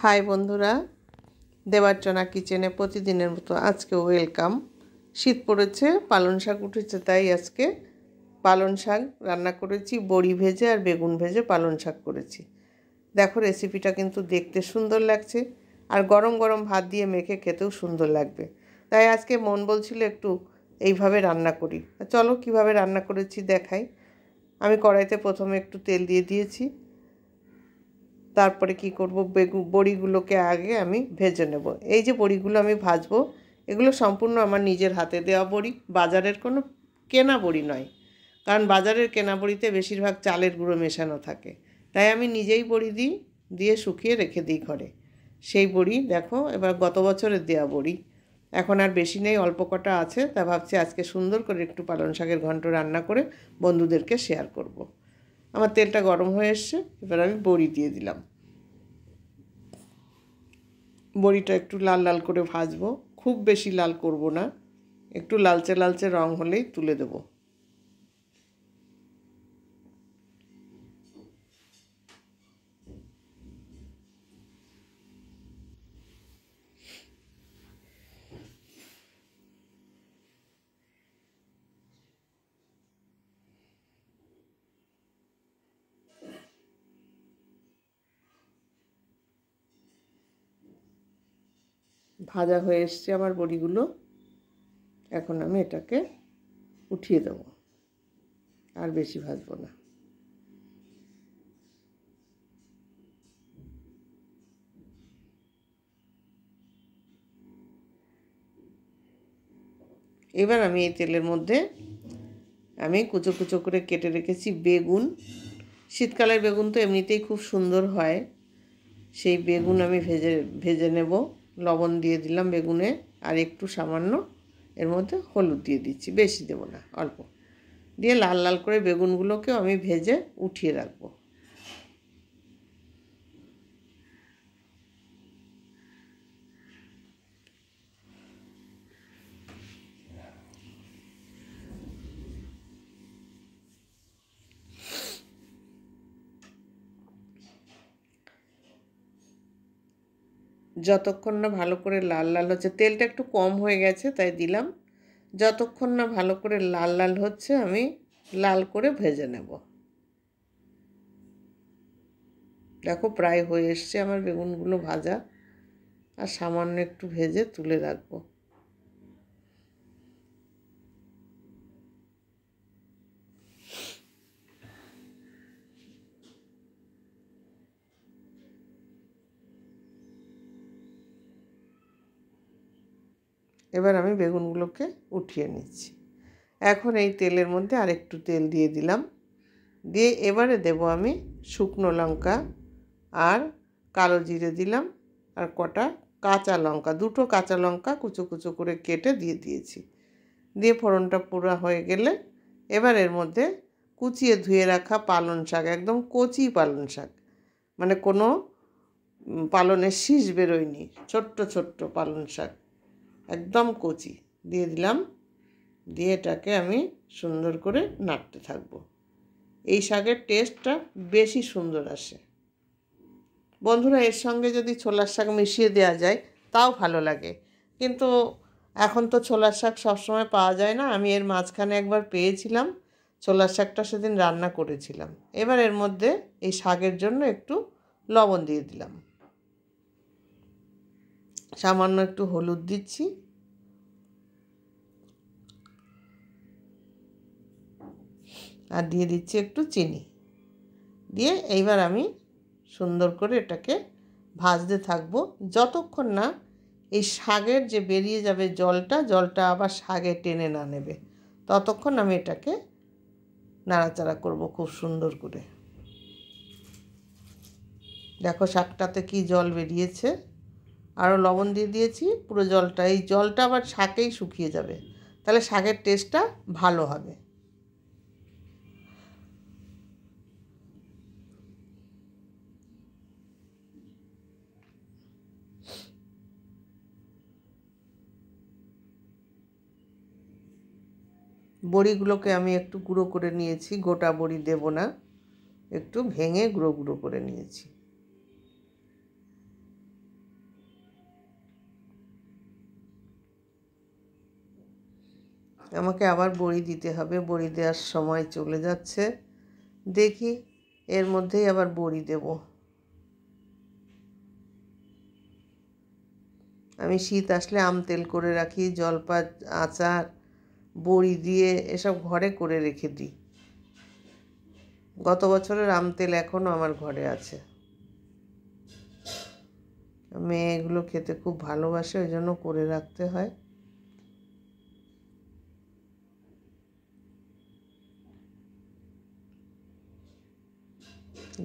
High বন্ধুরা, দেবার্চনা কিচেনে প্রতিদিনের মতো আজকে ওয়েলকাম। শীত পড়েছে, পালং শাক উঠেছে, তাই আজকে পালং শাক রান্না করেছি। বড়ি ভেজে আর বেগুন ভেজে পালং শাক করেছি। দেখো, রেসিপিটা কিন্তু দেখতে সুন্দর লাগছে আর গরম গরম ভাত দিয়ে মেখে খেতেও সুন্দর লাগবে। তাই আজকে মন বলছিল একটু এইভাবে রান্না করি। চলো কিভাবে রান্না করেছি দেখাই। আমি কড়াইতে প্রথমে একটু তেল দিয়ে দিয়েছি। তারপরে কি করব, বড়িগুলোকে আগে আমি ভেজে নেব। এই যে বড়িগুলো আমি ভাজবো, এগুলো সম্পূর্ণ আমার নিজের হাতে দেওয়া বড়ি, বাজারের কোনো কেনা বড়ি নয়। কারণ বাজারের কেনা বড়িতে বেশিরভাগ চালের গুঁড়ো মেশানো থাকে। তাই আমি নিজেই বড়ি দিয়ে শুকিয়ে রেখে দিই ঘরে। সেই বড়ি দেখো, এবার গত বছরের দেওয়া বড়ি, এখন আর বেশি নেই, অল্প কটা আছে। তা ভাবছি আজকে সুন্দর করে একটু পালং শাকের ঘন্ট রান্না করে বন্ধুদেরকে শেয়ার করব। আমার তেলটা গরম হয়ে এসছে, এবার আমি বড়ি দিয়ে দিলাম। বড়িটা একটু লাল লাল করে ভাজবো, খুব বেশি লাল করব না, একটু লালচে লালচে রং হলেই তুলে দেব। ভাজা হয়ে এসছে আমার বড়িগুলো, এখন আমি এটাকে উঠিয়ে দেব, আর বেশি ভাজবো না। এবার আমি এই তেলের মধ্যে আমি কুচো কুচো করে কেটে রেখেছি বেগুন। শীতকালের বেগুন তো এমনিতেই খুব সুন্দর হয়। সেই বেগুন আমি ভেজে নেব। লবণ দিয়ে দিলাম বেগুনে, আর একটু সামান্য এর মধ্যে হলুদ দিয়ে দিচ্ছি, বেশি দেব না, অল্প দিয়ে লাল লাল করে বেগুনগুলোকেও আমি ভেজে উঠিয়ে রাখবো। যতক্ষণ না ভালো করে লাল লাল হচ্ছে, তেলটা একটু কম হয়ে গেছে তাই দিলাম। যতক্ষণ না ভালো করে লাল লাল হচ্ছে আমি লাল করে ভেজে নেব। দেখো প্রায় হয়ে এসছে আমার বেগুনগুলো ভাজা, আর সামান্য একটু ভেজে তুলে রাখবো। এবার আমি বেগুনগুলোকে উঠিয়ে নিচ্ছি। এখন এই তেলের মধ্যে আরেকটু তেল দিয়ে দিলাম, দিয়ে এবারে দেব আমি শুকনো লঙ্কা আর কালো জিরে দিলাম, আর কটা কাঁচা লঙ্কা, দুটো কাঁচা লঙ্কা কুচো কুচো করে কেটে দিয়ে দিয়েছি। দিয়ে ফোড়নটা পুরো হয়ে গেলে এবার এর মধ্যে কুচিয়ে ধুয়ে রাখা পালং শাক, একদম কচি পালং শাক, মানে কোনো পালনের শীষ বেরোয়নি, ছোট্ট ছোট্ট পালং শাক, একদম কচি, দিয়ে দিলাম। দিয়ে এটাকে আমি সুন্দর করে নাড়তে থাকবো। এই শাকের টেস্টটা বেশি সুন্দর আসে। বন্ধুরা, এর সঙ্গে যদি ছোলার শাক মিশিয়ে দেওয়া যায় তাও ভালো লাগে, কিন্তু এখন তো ছোলার শাক সবসময় পাওয়া যায় না। আমি এর মাঝখানে একবার পেয়েছিলাম, ছোলার শাকটা সেদিন রান্না করেছিলাম। এবার এর মধ্যে এই শাকের জন্য একটু লবণ দিয়ে দিলাম, সামান্য একটু হলুদ দিচ্ছি, আর দিয়ে দিচ্ছি একটু চিনি। দিয়ে এইবার আমি সুন্দর করে এটাকে ভাজতে থাকবো যতক্ষণ না এই শাকের যে বেরিয়ে যাবে জলটা আবার শাকে টেনে না নেবে, ততক্ষণ আমি এটাকে নাড়াচাড়া করব খুব সুন্দর করে। দেখো শাকটাতে কি জল বেরিয়েছে, আরও লবণ দিয়ে দিয়েছি, পুরো জলটা, এই জলটা আবার শাকেই শুকিয়ে যাবে, তাহলে শাকের টেস্টটা ভালো হবে। বড়িগুলোকে আমি একটু গুঁড়ো করে নিয়েছি, গোটা বড়ি দেব না, একটু ভেঙে গুঁড়ো গুঁড়ো করে নিয়েছি। আমাকে আবার বড়ি দিতে হবে, বড়ি দেওয়ার সময় চলে যাচ্ছে। দেখি এর মধ্যেই আবার বড়ি দেব। আমি শীত আসলে আম তেল করে রাখি, জলপাই আচার, বড়ি দিয়ে এসব ঘরে করে রেখে দিই। গত বছরের আম তেল এখনও আমার ঘরে আছে। মেয়ে এগুলো খেতে খুব ভালোবাসে, ওই জন্য করে রাখতে হয়।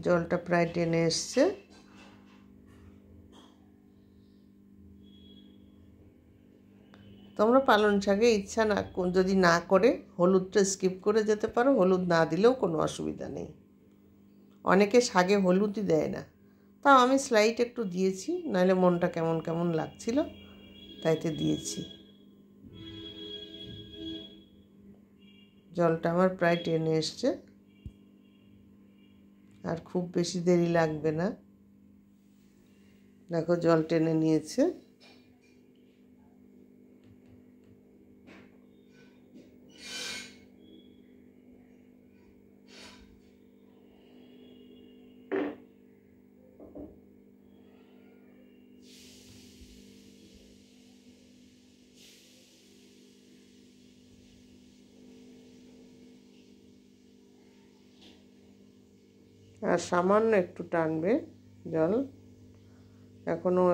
জলটা প্রায় টেনে এসছে। তোমরা পালং শাকে ইচ্ছা না যদি না করে হলুদটা স্কিপ করে যেতে পারো, হলুদ না দিলেও কোনো অসুবিধা নেই। অনেকে শাকে হলুদই দেয় না, তাও আমি স্লাইট একটু দিয়েছি, নাহলে মনটা কেমন কেমন লাগছিল, তাইতে দিয়েছি। জলটা আমার প্রায় টেনে এসছে, আর খুব বেশি দেরি লাগবে না। দেখো জল টেনে নিয়েছে। আর সামান্য একটু টানবে জল, এখনও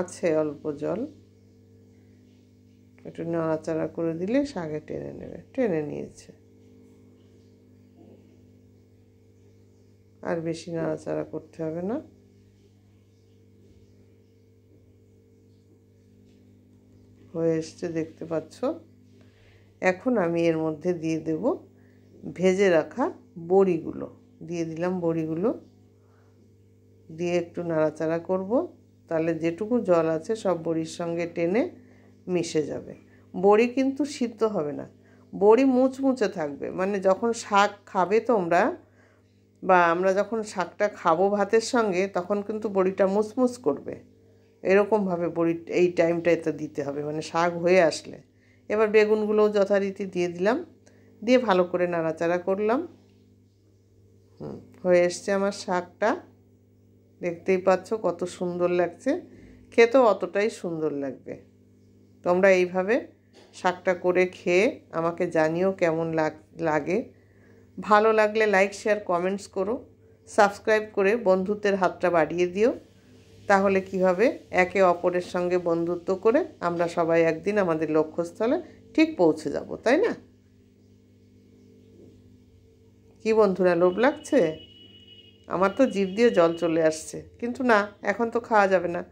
আছে অল্প জল। একটু নাড়াচাড়া করে দিলে শাকে টেনে নেবে। টেনে নিয়েছে, আর বেশি নাড়াচাড়া করতে হবে না। হয়ে এসছে, দেখতে পাচ্ছ। এখন আমি এর মধ্যে দিয়ে দেব ভেজে রাখা বড়িগুলো। দিয়ে দিলাম বড়িগুলো, দিয়ে একটু নাড়াচাড়া করব, তাহলে যেটুকু জল আছে সব বড়ির সঙ্গে টেনে মিশে যাবে। বড়ি কিন্তু সিদ্ধ হবে না, বড়ি মুচমুচে থাকবে। মানে যখন শাক খাবে তোমরা, বা আমরা যখন শাকটা খাবো ভাতের সঙ্গে, তখন কিন্তু বড়িটা মুচমুচ করবে। এরকমভাবে বড়ি এই টাইমটাতে দিতে হবে, মানে শাক হয়ে আসলে। এবার বেগুনগুলোও যথারীতি দিয়ে দিলাম, দিয়ে ভালো করে নাড়াচাড়া করলাম। হয়ে এসছে আমার শাকটা, দেখতেই পাচ্ছ কত সুন্দর লাগছে, খেতেও অতটাই সুন্দর লাগবে। তোমরা এইভাবে শাকটা করে খেয়ে আমাকে জানিও কেমন লাগে। ভালো লাগলে লাইক, শেয়ার, কমেন্টস করো। সাবস্ক্রাইব করে বন্ধুত্বের হাতটা বাড়িয়ে দিও। তাহলে কি হবে, একে অপরের সঙ্গে বন্ধুত্ব করে আমরা সবাই একদিন আমাদের লক্ষ্যস্থলে ঠিক পৌঁছে যাব, তাই না? কি বন্ধুরা, লোভ লাগছে? আমার তো জিভ দিয়ে জল চলে আসছে, কিন্তু না, এখন তো খাওয়া যাবে না।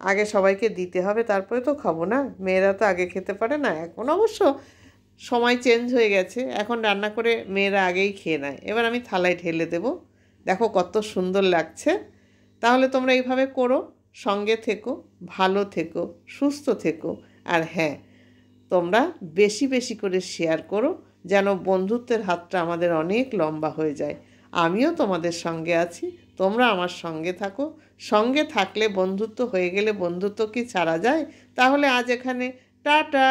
আগে সবাইকে দিতে হবে, তারপরে তো খাবো না। মেয়েরা তো আগে খেতে পারে না। এখন অবশ্য সময় চেঞ্জ হয়ে গেছে, এখন রান্না করে মেয়েরা আগেই খেয়ে নেয়। এবার আমি থালায় ঢেলে দেব। দেখো কত সুন্দর লাগছে। তাহলে তোমরা এইভাবে করো, সঙ্গে থেকো, ভালো থেকো, সুস্থ থেকো। আর হ্যাঁ, তোমরা বেশি বেশি করে শেয়ার করো, যেন বন্ধুত্বের হাতটা আমাদের অনেক লম্বা হয়ে যায়। আমিও তোমাদের সঙ্গে আছি, তোমরা আমার সঙ্গে থাকো। সঙ্গে থাকলে বন্ধুত্ব হয়ে গেলে বন্ধুত্ব কি ছাড়া যায়? তাহলে আজ এখানে টাটা।